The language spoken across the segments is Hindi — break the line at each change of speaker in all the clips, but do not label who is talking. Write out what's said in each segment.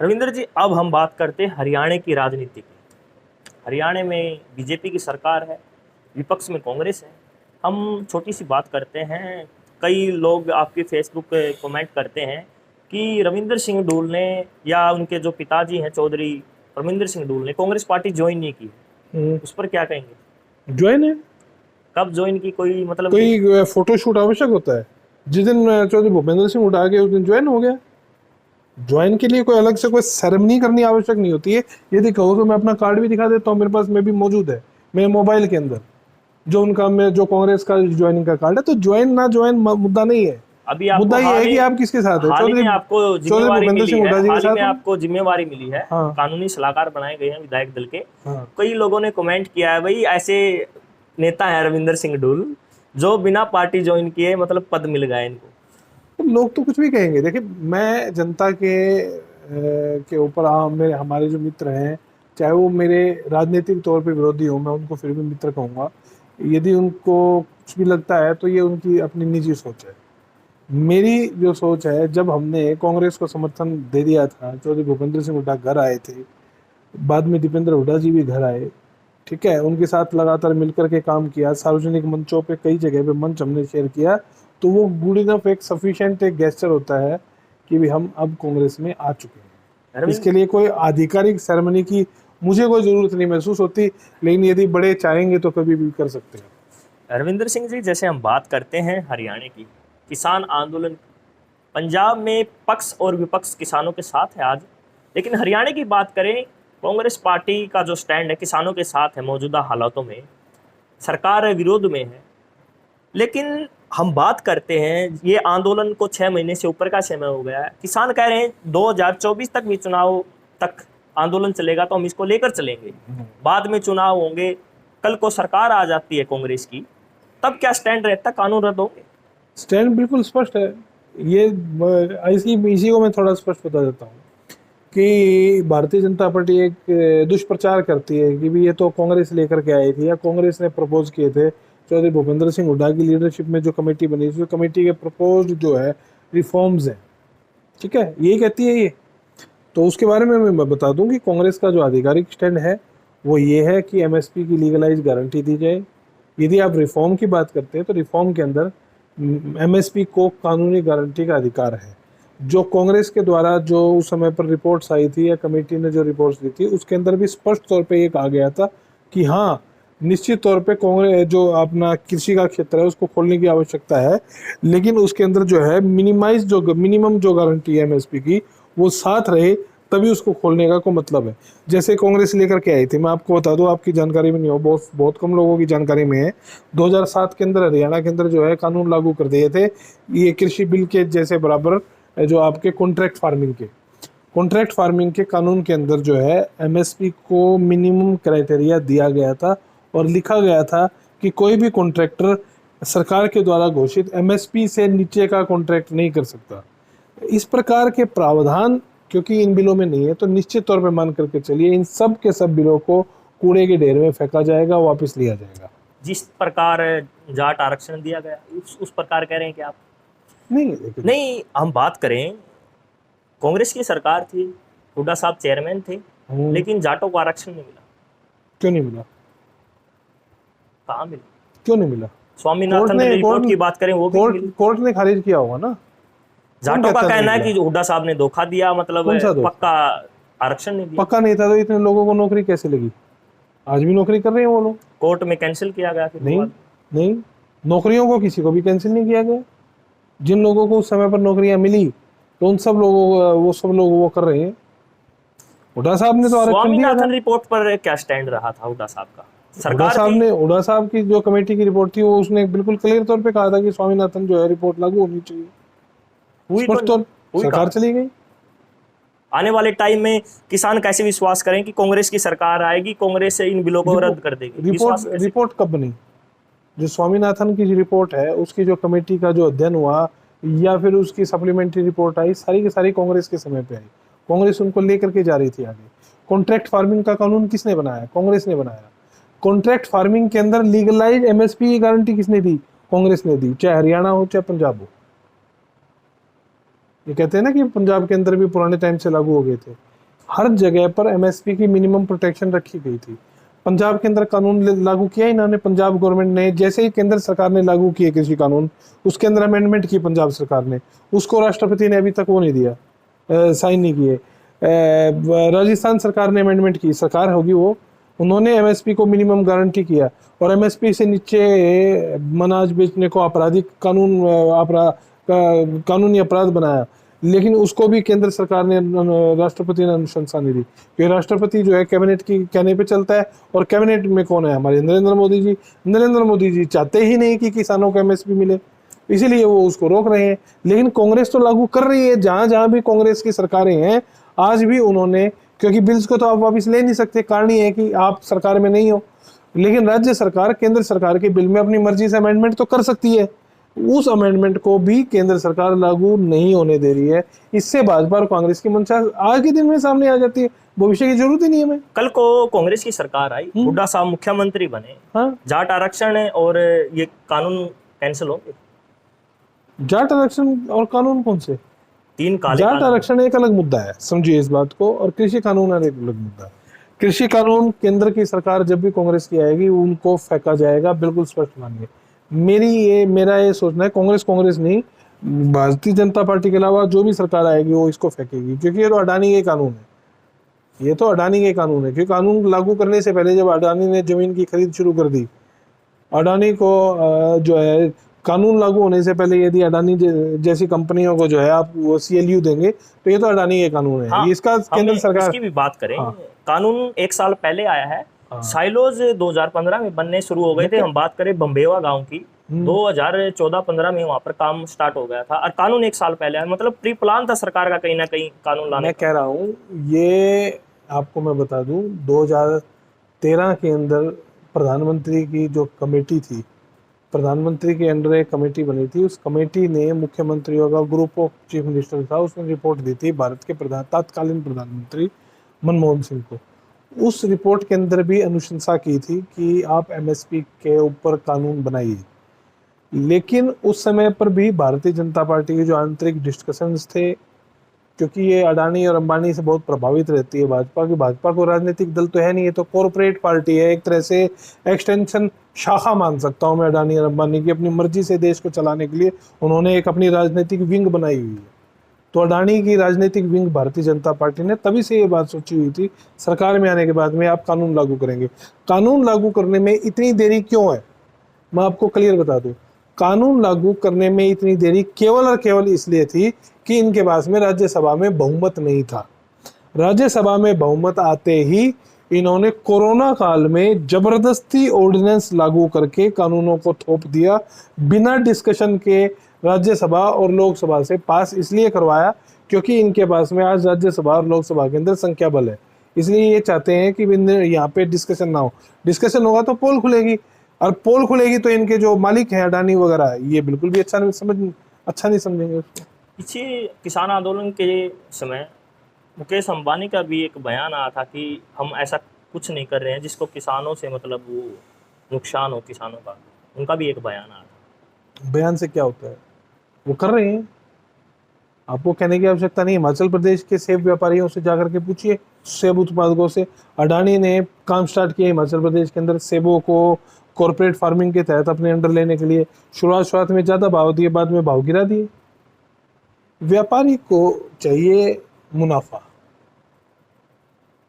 रविंद्र जी, अब हम बात करते हैं हरियाणा की राजनीति की। हरियाणा में बीजेपी की सरकार है, विपक्ष में कांग्रेस है। हम छोटी सी बात करते हैं। कई लोग आपके फेसबुक पे कमेंट करते हैं कि रविंद्र सिंह डूल ने या उनके जो पिताजी हैं चौधरी परमिंदर सिंह डूल ने कांग्रेस पार्टी ज्वाइन नहीं की। उस पर क्या कहेंगे?
ज्वाइन है।
कब ज्वाइन की, कोई मतलब
कोई फोटोशूट आवश्यक होता है? जिस दिन चौधरी भूपेंद्र सिंह उठा के उस दिन ज्वाइन हो गया। ज्वाइन के लिए कोई अलग से कोई सेरेमनी करनी आवश्यक नहीं होती है। यदि कहो तो मैं अपना कार्ड भी दिखा देता हूँ, मेरे पास में भी मौजूद है मेरे मोबाइल के अंदर, जो उनका मैं जो कांग्रेस का ज्वाइनिंग का कार्ड है। तो ज्वाइन ना ज्वाइन मुद्दा नहीं है।
अभी
मुद्दा
आपको
ये है कि आप किसके साथ है।
हाल ही
चौधरी
में आपको
चौधरी
जिम्मेवारी
भूपेंद्र
मिली
सिंह
है,
हुड्डा जी के
हाल ही
साथ
में
हूँ।
आपको जिम्मेवारी मिली है।
हाँ
कानूनी सलाहकार बनाए गए हैं विधायक दल के।
हाँ।
कई लोगों ने कमेंट किया है, भाई ऐसे नेता है रविंद्र सिंह डूल जो बिना पार्टी ज्वाइन किए मतलब पद मिल गया इनको।
तो लोग तो कुछ भी कहेंगे। देखिए, मैं जनता के ऊपर मेरे हमारे जो मित्र हैं, चाहे वो मेरे राजनीतिक तौर पे विरोधी हो, मैं उनको फिर भी मित्र कहूँगा। यदि उनको कुछ भी लगता है तो ये उनकी अपनी निजी सोच है। मेरी जो सोच है, जब हमने कांग्रेस को समर्थन दे दिया था, चौधरी भूपेंद्र सिंह हुड्डा घर आए थे, बाद में दीपेंद्र हुड्डा जी भी घर आए, ठीक है, उनके साथ लगातार मिलकर के काम किया, सार्वजनिक मंचों पे कई जगह पे मंच हमने शेयर किया, तो वो गुड इनफ एक सफिशिएंट एक गेस्चर होता है कि भी हम अब कांग्रेस में आ चुके हैं।
अरविंद
इसके लिए कोई आधिकारिक सेरेमनी की मुझे कोई जरूरत नहीं महसूस होती, लेकिन यदि बड़े चाहेंगे तो कभी भी कर सकते हैं।
रविंद्र सिंह जी, जैसे हम बात करते हैं हरियाणा की किसान आंदोलन, पंजाब में पक्ष और विपक्ष किसानों के साथ है आज, लेकिन हरियाणा की बात करें, कांग्रेस पार्टी का जो स्टैंड है किसानों के साथ है मौजूदा हालातों में, सरकार विरोध में है। लेकिन हम बात करते हैं, ये आंदोलन को 6 महीने से ऊपर का समय हो गया है। किसान कह रहे हैं 2024 तक भी चुनाव तक आंदोलन चलेगा तो हम इसको लेकर चलेंगे, बाद में चुनाव होंगे, कल को सरकार आ जाती है कांग्रेस की, तब क्या स्टैंड रहता, कानून रद्द होंगे?
स्टैंड बिल्कुल स्पष्ट है। ये इसी को मैं थोड़ा स्पष्ट बता देता हूँ कि भारतीय जनता पार्टी एक दुष्प्रचार करती है कि भी ये तो कांग्रेस लेकर के आई थी या कांग्रेस ने प्रपोज किए थे। चौधरी भूपेंद्र सिंह हुड्डा की लीडरशिप में जो कमेटी बनी थी, कमेटी के प्रपोज जो है रिफॉर्म्स हैं, ठीक है, यही कहती है ये। तो उसके बारे में मैं बता दूं कि कांग्रेस का जो आधिकारिक स्टैंड है वो ये है कि एमएसपी की लीगलाइज गारंटी दी जाए। यदि आप रिफॉर्म की बात करते हैं तो रिफॉर्म के अंदर एमएसपी को कानूनी गारंटी का अधिकार है। जो कांग्रेस के द्वारा जो उस समय पर रिपोर्ट्स आई थी या कमेटी ने जो रिपोर्ट्स दी थी, उसके अंदर भी स्पष्ट तौर पे ये कहा गया था कि हाँ, निश्चित तौर पे कांग्रेस जो अपना कृषि का क्षेत्र है उसको खोलने की आवश्यकता है, लेकिन उसके अंदर जो है मिनिमम जो गारंटी है एमएसपी की वो साथ रहे, तभी उसको खोलने का कोई मतलब है। जैसे कांग्रेस लेकर के आई थी, मैं आपको बता दूं, आपकी जानकारी में नहीं हो, बहुत बहुत कम लोगों की जानकारी में है। 2007 के अंदर हरियाणा के अंदर जो है कानून लागू कर दिए थे, ये कृषि बिल के जैसे बराबर, जो आपके कॉन्ट्रैक्ट फार्मिंग के कानून के अंदर जो है एमएसपी को मिनिमम क्राइटेरिया दिया गया था और लिखा गया था कि कोई भी कॉन्ट्रैक्टर सरकार के द्वारा घोषित एमएसपी से नीचे का कॉन्ट्रैक्ट नहीं कर सकता। इस प्रकार के प्रावधान क्योंकि इन बिलों में नहीं है, तो निश्चित तौर पे मान करके चलिए इन सब के सब बिलों को कूड़े के ढेर में फेंका जाएगा, वापस लिया जाएगा।
जिस प्रकार जाट आरक्षण दिया गया उस प्रकार कह रहे हैं कि आप नहीं, हम बात करें, कांग्रेस की सरकार थी, हुड्डा साहब चेयरमैन थे, लेकिन जाटों को आरक्षण नहीं मिला।
क्यों नहीं मिला?
कहाँ मिला?
क्यों नहीं मिला?
स्वामीनाथन रिपोर्ट की बात करें, वो
कोर्ट ने खारिज किया होगा ना।
जाटों का कहना है कि हुड्डा साहब ने धोखा दिया, मतलब पक्का आरक्षण नहीं दिया।
पक्का नहीं था तो इतने लोगों को नौकरी कैसे लगी? आज भी नौकरी कर रहे हैं वो लोग।
कोर्ट में कैंसिल किया गया फिर?
नहीं, नौकरियों को किसी को भी कैंसिल नहीं किया गया। जिन लोगों को उस समय पर नौकरियां मिली तो उन सब लोगों वो कर रहे हैं। हुड्डा साहब ने तो आरक्षण दिया था।
रिपोर्ट पर क्या स्टैंड रहा था हुड्डा साहब का?
हुड्डा साहब की जो कमेटी की रिपोर्ट थी, वो उसने बिल्कुल क्लियर तौर पे कहा था कि स्वामीनाथन जो है रिपोर्ट लागू होनी चाहिए। सरकार चली गई।
आने वाले टाइम में किसान कैसे विश्वास करें कि कांग्रेस की सरकार आएगी, कांग्रेस से इन बिलों को रद्द कर देगी?
रिपोर्ट कब बनी? जो स्वामीनाथन की रिपोर्ट है उसकी जो कमेटी का जो अध्ययन हुआ या फिर उसकी सप्लीमेंट्री रिपोर्ट आई, सारी की सारी कांग्रेस के समय पे आई। कांग्रेस उनको लेकर के जा रही थी आगे। कॉन्ट्रैक्ट फार्मिंग का कानून किसने बनाया? कांग्रेस ने बनाया। कॉन्ट्रैक्ट फार्मिंग के अंदर लीगलाइज एमएसपी की गारंटी किसने दी? कांग्रेस ने दी, चाहे हरियाणा हो चाहे पंजाब हो। ये कहते हैं ना कि पंजाब के अंदर भी पुराने टाइम से लागू हो गए थे। हर जगह पर एमएसपी की मिनिमम प्रोटेक्शन रखी गई थी। पंजाब के अंदर कानून लागू किया इन्होंने, पंजाब गवर्नमेंट ने, जैसे ही केंद्र सरकार ने लागू किए कृषि कानून, उसके अंदर अमेंडमेंट की पंजाब सरकार ने, उसको राष्ट्रपति ने अभी तक वो नहीं दिया, साइन नहीं किए। राजस्थान सरकार ने अमेंडमेंट की, सरकार होगी वो, उन्होंने एमएसपी को मिनिमम गारंटी किया और एमएसपी से नीचे अनाज बेचने को आपराधिक कानून, कानूनी अपराध बनाया, लेकिन उसको भी केंद्र सरकार ने, राष्ट्रपति ने अनुशंसा नहीं दी, क्योंकि राष्ट्रपति जो है कैबिनेट की कहने पे चलता है, और कैबिनेट में कौन है? हमारे नरेंद्र मोदी जी। नरेंद्र मोदी जी चाहते ही नहीं कि किसानों को एमएसपी मिले, इसीलिए वो उसको रोक रहे हैं। लेकिन कांग्रेस तो लागू कर रही है, जहां जहां भी कांग्रेस की सरकारें हैं आज भी उन्होंने, क्योंकि बिल्स को तो आप वापस ले नहीं सकते, कारण ये है कि आप सरकार में नहीं हो, लेकिन राज्य सरकार केंद्र सरकार के बिल में अपनी मर्जी से अमेंडमेंट तो कर सकती है, उस अमेंडमेंट को भी केंद्र सरकार लागू नहीं होने दे रही है। इससे भाजपा और कांग्रेस की मंशा आज के दिन में सामने आ जाती है, भविष्य की जरूरत ही नहीं है हमें।
कल को कांग्रेस की सरकार आई, हुड्डा साहब मुख्यमंत्री बने,
हाँ,
जाट आरक्षण और ये कानून कैंसिल होंगे।
जाट आरक्षण और कानून कौन से?
3 काले
जाट
कानून।
आरक्षण एक अलग मुद्दा है, समझिए इस बात को, और कृषि कानून एक अलग मुद्दा है। कृषि कानून केंद्र की सरकार जब भी कांग्रेस की आएगी उनको फेंका जाएगा, बिल्कुल स्पष्ट मानिए। मेरा ये सोचना है, कांग्रेस नहीं, भारतीय जनता पार्टी के अलावा जो भी सरकार आएगी वो इसको फेंकेगी, क्योंकि ये तो अडानी के कानून है, ये तो अडानी के कानून है। क्योंकि कानून लागू करने से पहले जब अडानी ने जमीन की खरीद शुरू कर दी, अडानी को जो है कानून लागू होने से पहले यदि अडानी जैसी कंपनियों को जो है आप वो सीएलयू देंगे, तो ये तो अडानी के कानून है।
हाँ,
इसका केंद्र सरकार
इसकी भी बात करें।
हाँ,
कानून 1 साल पहले आया है।
हाँ,
साइलोज 2015 में बनने शुरू हो गए थे। हम बात करें बम्बेवा गांव की, 2014-15 में वहां पर काम स्टार्ट हो गया था, और कानून 1 साल पहले आया। मतलब प्री प्लान था सरकार का कहीं ना कहीं कानून लाने
मैं कह रहा हूँ, ये आपको मैं बता दूं, 2013 के अंदर प्रधानमंत्री की जो कमेटी थी, प्रधानमंत्री के अंडर एक कमेटी बनी थी, उस कमेटी ने मुख्यमंत्रियों का ग्रुप ऑफ चीफ मिनिस्टर था, उसने रिपोर्ट दी थी भारत के तत्कालीन प्रधानमंत्री मनमोहन सिंह को। उस रिपोर्ट के अंदर भी अनुशंसा की थी कि आप एमएसपी के ऊपर कानून बनाइए, लेकिन उस समय पर भी भारतीय जनता पार्टी के जो आंतरिक डिस्कशंस थे, क्योंकि ये अडानी और अंबानी से बहुत प्रभावित रहती है भाजपा की, भाजपा को राजनीतिक दल तो है नहीं, ये तो कॉरपोरेट पार्टी है, एक तरह से एक्सटेंशन शाखा मान सकता हूं मैं अडानी और अंबानी की। अपनी मर्जी से देश को चलाने के लिए उन्होंने एक अपनी राजनीतिक विंग बनाई हुई है। तो अडानी की राजनीतिक विंग भारतीय जनता पार्टी ने तभी से ये बात सोची हुई थी, सरकार में आने के बाद में आप कानून लागू करेंगे। कानून लागू करने में इतनी देरी क्यों है, मैं आपको क्लियर बता दूं। कानून लागू करने में इतनी देरी केवल और केवल इसलिए थी कि इनके पास में राज्यसभा में बहुमत नहीं था। राज्यसभा में बहुमत आते ही इन्होंने कोरोना काल में जबरदस्ती ऑर्डिनेंस लागू करके कानूनों को थोप दिया, बिना डिस्कशन के राज्यसभा और लोकसभा से पास इसलिए करवाया क्योंकि इनके पास में आज राज्यसभा और लोकसभा के अंदर संख्या बल है। इसलिए ये चाहते हैं कि यहाँ पे डिस्कशन ना हो, डिस्कशन होगा तो पोल खुलेगी, और पोल खुलेगी तो इनके जो मालिक हैं अडानी वगैरह, ये बिल्कुल भी अच्छा नहीं समझेंगे उसको।
पीछे किसान आंदोलन के समय मुकेश अंबानी का भी एक बयान आया था कि हम ऐसा कुछ नहीं कर रहे हैं जिसको किसानों से मतलब वो नुकसान हो किसानों का, उनका भी एक बयान आया था।
बयान से क्या होता है, वो कर रहे हैं, आपको कहने की आवश्यकता नहीं। हिमाचल प्रदेश के सेब व्यापारियों से जाकर के पूछिए, सेब उत्पादकों से। अडानी ने काम स्टार्ट किया हिमाचल प्रदेश के अंदर सेबों को कॉर्पोरेट फार्मिंग के तहत अपने अंडर लेने के लिए। शुरुआत में ज़्यादा भाव दिए, बाद में भाव गिरा दिए। व्यापारी को चाहिए मुनाफा,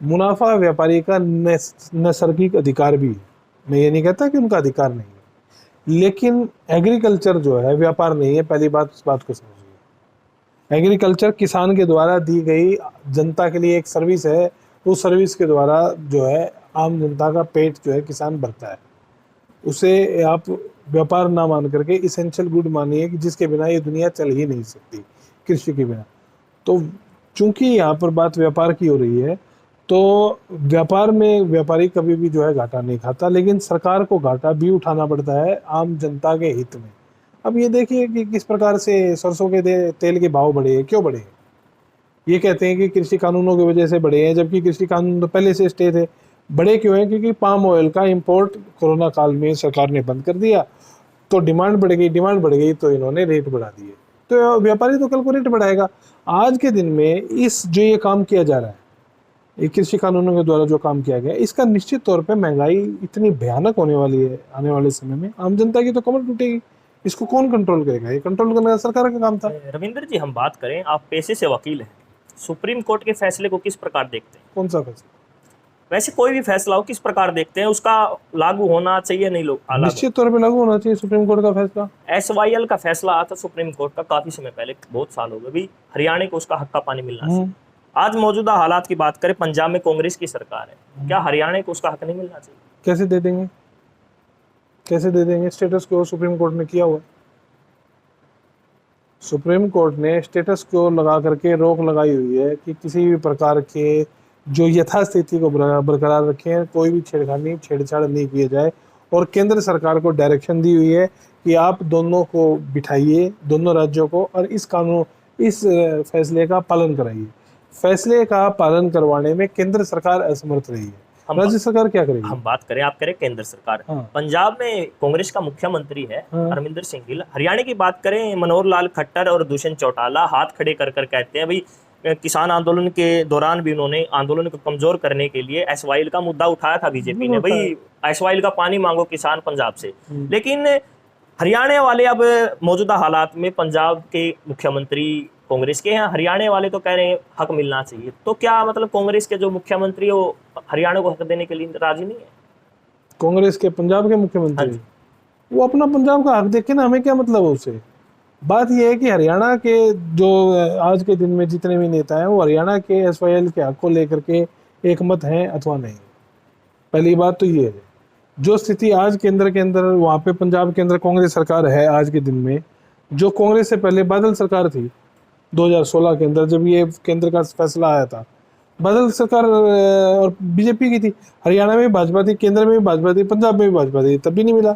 मुनाफा व्यापारी का नैसर्गिक अधिकार भी है, मैं ये नहीं कहता कि उनका अधिकार नहीं है, लेकिन एग्रीकल्चर जो है व्यापार नहीं है, पहली बात इस बात को समझिए। एग्रीकल्चर किसान के द्वारा दी गई जनता के लिए एक सर्विस है, उस सर्विस के द्वारा जो है आम जनता का पेट जो है किसान भरता है, उसे आप व्यापार ना मान करके इसेंशियल गुड मानिए कि जिसके बिना ये दुनिया चल ही नहीं सकती, कृषि के बिना। तो चूंकि यहाँ पर बात व्यापार की हो रही है, तो व्यापार में व्यापारी कभी भी जो है घाटा नहीं खाता, लेकिन सरकार को घाटा भी उठाना पड़ता है आम जनता के हित में। अब ये देखिए कि किस प्रकार से सरसों के तेल के भाव बढ़े हैं, क्यों बढ़े हैं? ये कहते हैं कि कृषि कानूनों की वजह से बढ़े हैं, जबकि कृषि कानून तो पहले से स्टे थे। बढ़े क्यों हैं? क्योंकि पाम ऑयल का इंपोर्ट कोरोना काल में सरकार ने बंद कर दिया, तो डिमांड बढ़ गई तो इन्होंने रेट बढ़ा दिए, तो व्यापारी तो कल को रेट बढ़ाएगा। आज के दिन में इस जो ये काम किया जा रहा है, ये कृषि कानूनों के द्वारा जो काम किया गया, इसका निश्चित तौर पे महंगाई इतनी भयानक होने वाली है आने वाले समय में, आम जनता की तो कमर टूटेगी। इसको कौन कंट्रोल करेगा? ये कंट्रोल करना सरकार का काम था।
रविंद्र जी, हम बात करें, आप पेशे से वकील हैं, सुप्रीम कोर्ट के फैसले को किस प्रकार देखते हैं?
कौन सा फैसला?
वैसे कोई भी फैसला हो, किस प्रकार देखते हैं? उसका लागू होना चाहिए, नहीं लोग लागू?
निश्चित तौर पे लागू होना चाहिए सुप्रीम कोर्ट का फैसला।
SYL का फैसला आया था सुप्रीम कोर्ट का काफी समय पहले, बहुत साल हो गए, भी हरियाणा को उसका हक का पानी मिलना चाहिए। आज मौजूदा हालात की बात करें, पंजाब में कांग्रेस की सरकार है, क्या हरियाणा को उसका हक नहीं मिलना चाहिए?
कैसे दे देंगे? कैसे दे देंगे? स्टेटस को सुप्रीम कोर्ट ने किया हुआ है। सुप्रीम कोर्ट ने स्टेटस को लगा करके रोक लगाई हुई है कि किसी भी प्रकार के जो यथास्थिति को बरकरार रखें, कोई भी छेड़खानी छेड़छाड़ नहीं किया जाए, और केंद्र सरकार को डायरेक्शन दी हुई है कि आप दोनों को बिठाइए, दोनों राज्यों को, और इस फैसले का पालन कराइए। फैसले का पालन करवाने में केंद्र सरकार असमर्थ रही है, राज्य सरकार क्या करेगी?
हम बात करें, आप करें केंद्र सरकार।
हाँ।
पंजाब में कांग्रेस का मुख्यमंत्री है
हाँ।
हरमिंदर सिंह गिल। हरियाणा की बात करें, मनोहर लाल खट्टर और दुष्यंत चौटाला हाथ खड़े कर कर कहते हैं भाई, किसान आंदोलन के दौरान भी उन्होंने आंदोलन को कमजोर करने के लिए SYL का मुद्दा उठाया था बीजेपी ने, भाई SYL का पानी मांगो किसान पंजाब से। लेकिन हरियाणा वाले अब मौजूदा हालात में, पंजाब के मुख्यमंत्री कांग्रेस के हैं, हरियाणा वाले तो कह रहे हैं हक मिलना चाहिए। तो क्या मतलब कांग्रेस के जो मुख्यमंत्री है वो हरियाणा को हक देने के लिए राजी नहीं है?
कांग्रेस के पंजाब के मुख्यमंत्री, वो अपना पंजाब का हक देखे ना, हमें क्या मतलब है उससे। बात यह है कि हरियाणा के जो आज के दिन में जितने भी नेता हैं, वो हरियाणा के SYL के हक को लेकर के एक मत हैं अथवा नहीं। पहली बात तो ये है, जो स्थिति आज केंद्र के अंदर, वहाँ पे पंजाब के अंदर कांग्रेस सरकार है आज के दिन में, जो कांग्रेस से पहले बादल सरकार थी 2016 के अंदर, जब ये केंद्र का फैसला आया था, बादल सरकार और बीजेपी की थी। हरियाणा में भी भाजपा थी, केंद्र में भी भाजपा थी, पंजाब में भी भाजपा थी, तब भी नहीं मिला।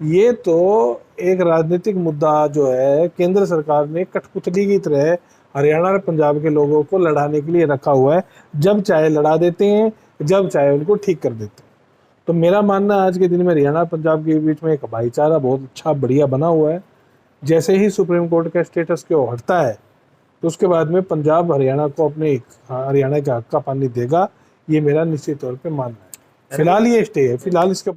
ये तो एक राजनीतिक मुद्दा जो है, केंद्र सरकार ने कठपुतली की तरह हरियाणा और पंजाब के लोगों को लड़ाने के लिए रखा हुआ है। जब चाहे लड़ा देते हैं, जब चाहे उनको ठीक कर देते हैं। तो मेरा मानना आज के दिन में हरियाणा और पंजाब के बीच में एक भाईचारा बहुत अच्छा बढ़िया बना हुआ है। जैसे ही सुप्रीम कोर्ट का स्टेटस क्यों हटता है, तो उसके बाद में पंजाब हरियाणा को अपने हरियाणा के हक का पानी देगा, ये मेरा निश्चित तौर पे मानना है। फिलहाल ये स्टे है, फिलहाल इसके